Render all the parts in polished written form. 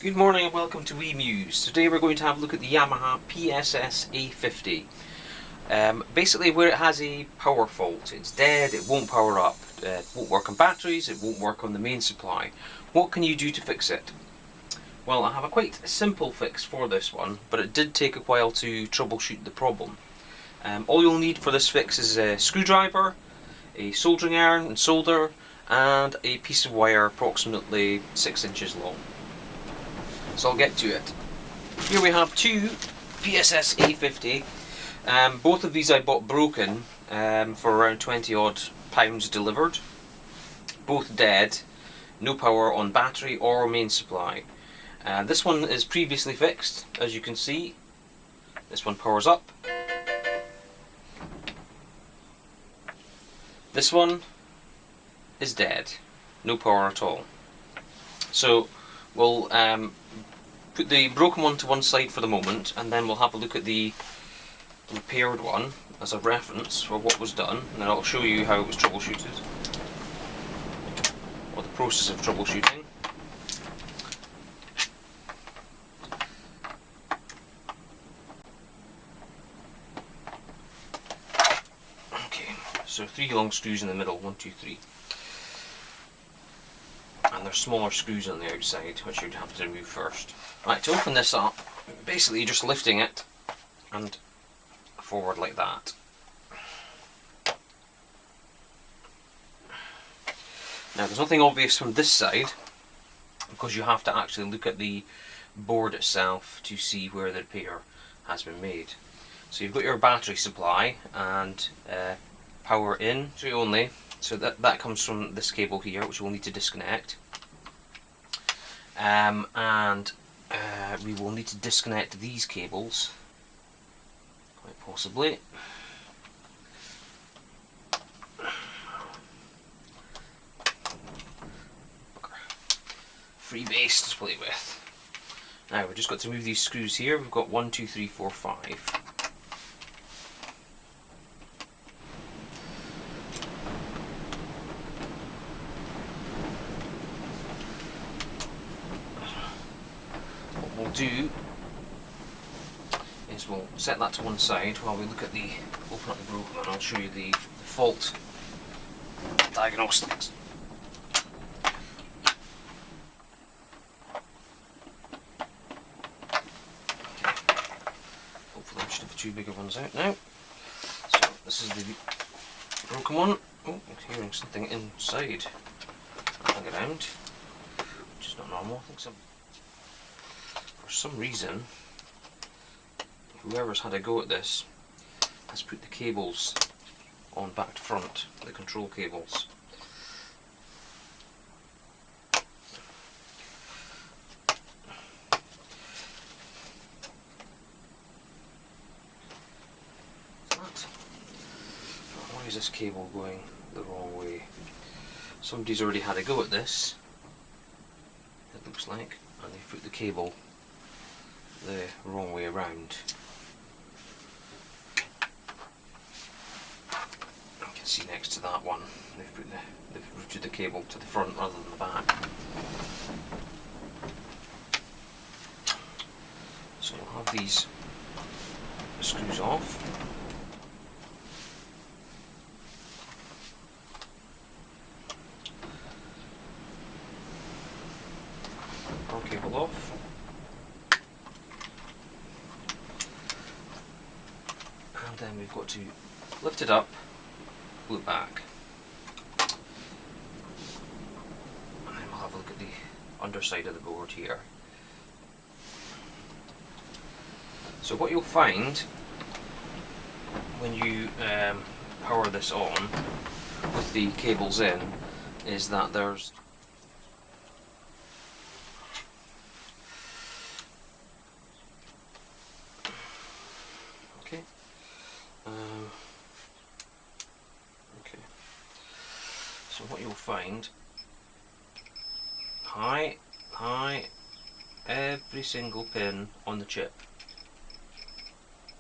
Good morning and welcome to eMuse. Today we're going to have a look at the Yamaha PSS A50. Basically where it has a power fault. It's dead, it won't power up, it won't work on batteries, it won't work on the main supply. What can you do to fix it? Well, I have a quite simple fix for this one, but it did take a while to troubleshoot the problem. All you'll need for this fix is a screwdriver, a soldering iron and solder, and a piece of wire approximately 6 inches long. So I'll get to it. Here we have two PSS A50. Both of these I bought broken for around 20 odd pounds delivered. Both dead, no power on battery or main supply. This one is previously fixed, as you can see. This one powers up. This one is dead, no power at all. So we'll put the broken one to one side for the moment, and then we'll have a look at the repaired one as a reference for what was done, and then I'll show you how it was troubleshooted, or the process of troubleshooting. Okay, so 3 long screws in the middle, 1, 2, 3. And there's smaller screws on the outside, which you'd have to remove first. Right, to open this up, basically just lifting it and forward like that. Now there's nothing obvious from this side, because you have to actually look at the board itself to see where the repair has been made. So you've got your battery supply and power in, battery only. So that comes from this cable here, which we'll need to disconnect. We will need to disconnect these cables, quite possibly. Free base to play with. Now we've just got to move these screws here. We've got 1, 2, 3, 4, 5. What we'll do is we'll set that to one side while we look at the open up the broken one. I'll show you the fault diagnostics. Hopefully I should have 2 bigger ones out now. So this is the broken one. Oh, I'm hearing something inside hanging around, which is not normal. I think for some reason, whoever's had a go at this has put the cables on back to front, the control cables. Why is this cable going the wrong way? Somebody's already had a go at this, it looks like, and they've put the cable the wrong way around. You can see next to that one, they've routed the cable to the front rather than the back. So we'll have these screws off. Power cable off. And then we've got to lift it up, pull it back, and then we'll have a look at the underside of the board here. So what you'll find when you power this on with the cables in is that there's so what you'll find, high, every single pin on the chip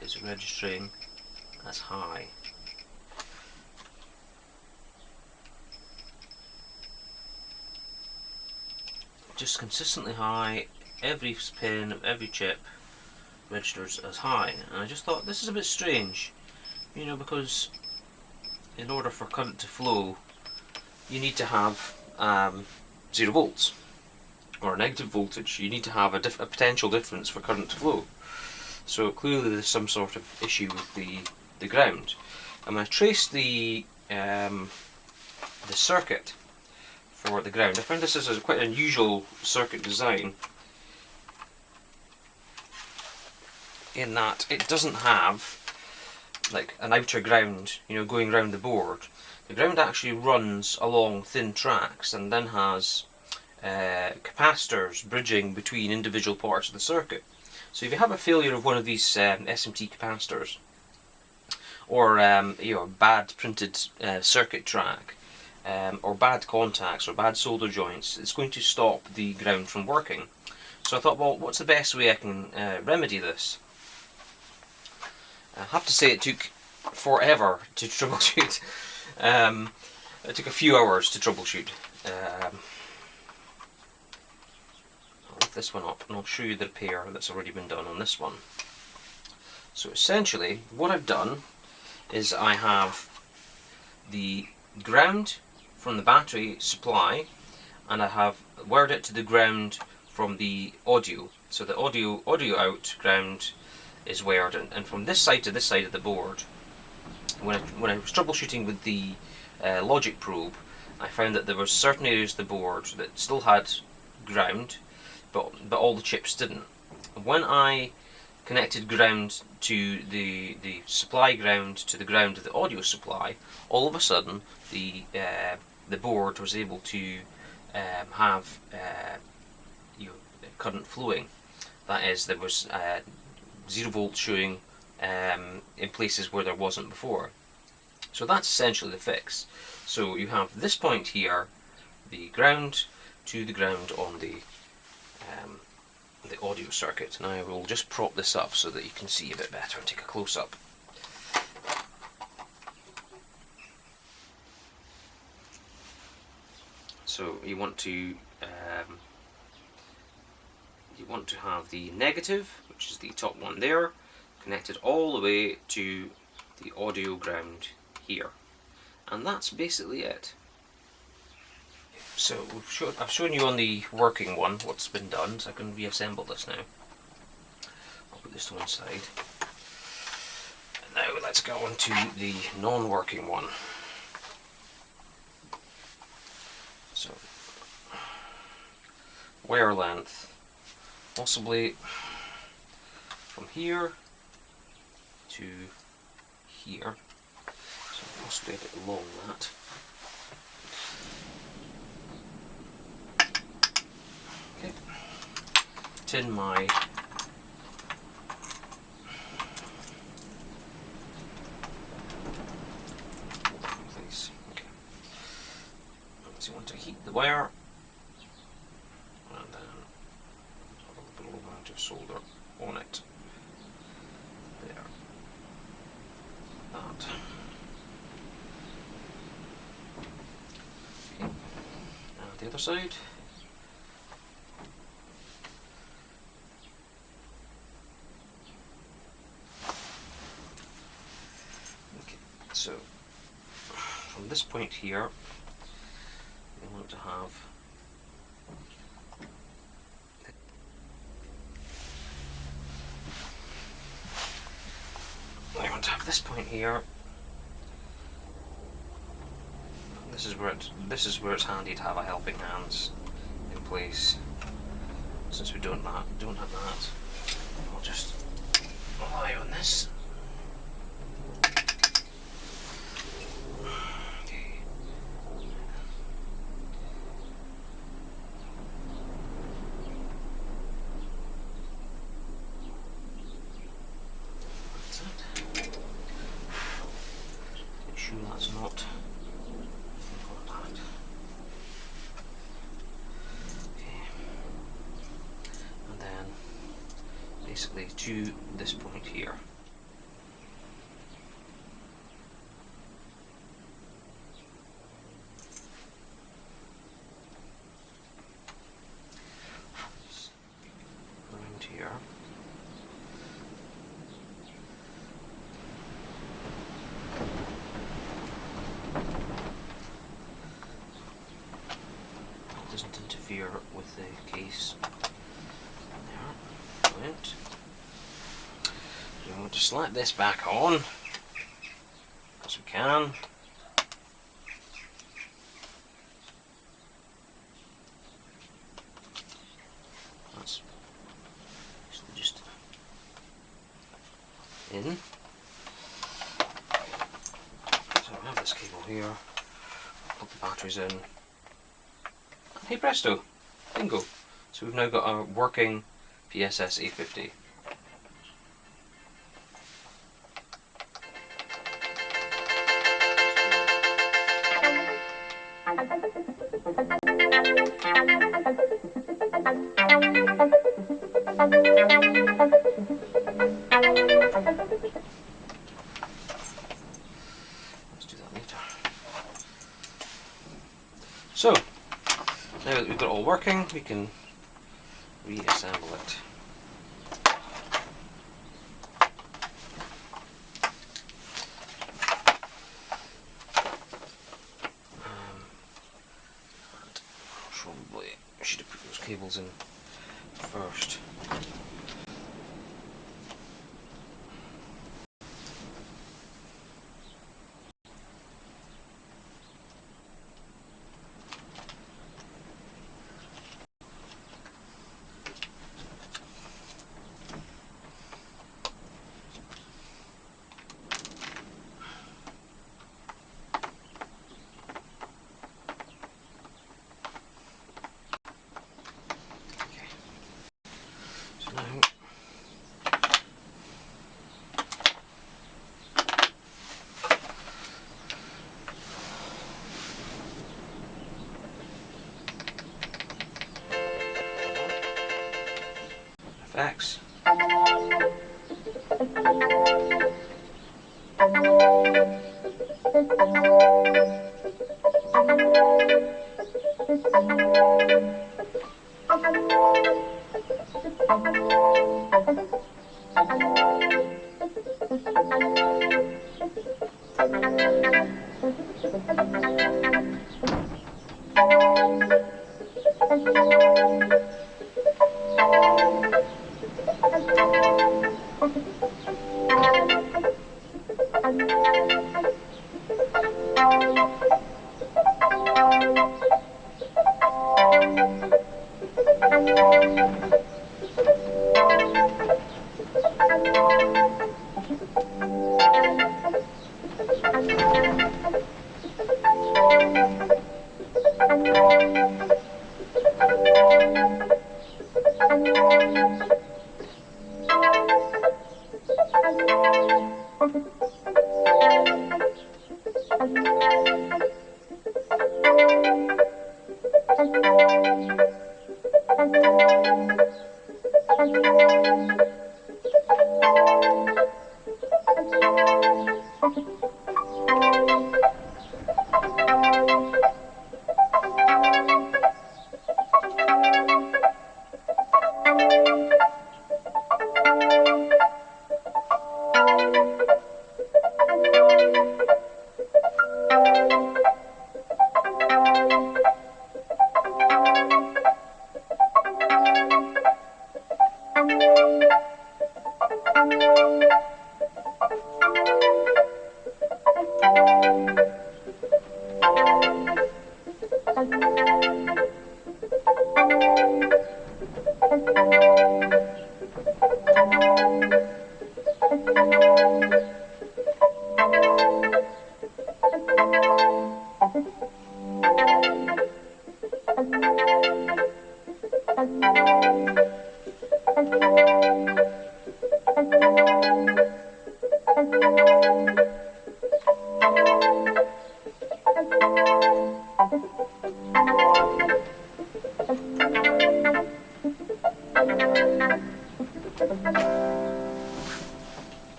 is registering as high. Just consistently high every pin, every chip registers as high, and I just thought this is a bit strange, you know, because in order for current to flow you need to have 0 volts or a negative voltage. You need to have a potential difference for current to flow. So clearly there's some sort of issue with the ground. And when I traced the circuit for the ground, I found this is quite an unusual circuit design in that it doesn't have like an outer ground, you know, going around the board. The ground actually runs along thin tracks and then has capacitors bridging between individual parts of the circuit. So if you have a failure of one of these SMT capacitors, or you know, bad printed circuit track, or bad contacts or bad solder joints, it's going to stop the ground from working. So I thought, well, what's the best way I can remedy this? I have to say it took forever to troubleshoot. It took a few hours to troubleshoot. I'll lift this one up and I'll show you the repair that's already been done on this one. So essentially what I've done is I have the ground from the battery supply and I have wired it to the ground from the audio. So the audio out ground is wired, and from this side to this side of the board, when I was troubleshooting with the logic probe, I found that there were certain areas of the board that still had ground, but all the chips didn't. When I connected ground to the supply ground to the ground of the audio supply, all of a sudden the board was able to have you know, current flowing. That is, there was 0 volts showing in places where there wasn't before. So that's essentially the fix. So you have this point here, the ground to the ground on the audio circuit. Now I will just prop this up so that you can see a bit better and take a close up. So you want to have the negative, which is the top one there, connected all the way to the audio ground here, and that's basically it. So I've shown you on the working one what's been done, so I can reassemble this now. I'll put this to one side. And now let's go on to the non-working one. So wire length, possibly from here to here, so possibly a bit long that. Okay, tin my please. Okay, so you want to heat the wire, and then have a little amount of solder on it. There. That. Okay. And the other side. Okay. So from this point here, we want to have this point here. This is where it's handy to have a helping hands in place. Since we don't have that, I'll just rely on this. Okay. That's it. Make sure that's not contact. Okay. And then basically to this point here. interfere with the case. There, brilliant. So we want to slap this back on as we can. That's just in. So I have this cable here, plug the batteries in, and hey presto, bingo! So we've now got our working PSS A50. Let's do that later. So, now that we've got it all working, we can reassemble it. Probably should have put those cables in first. Effects.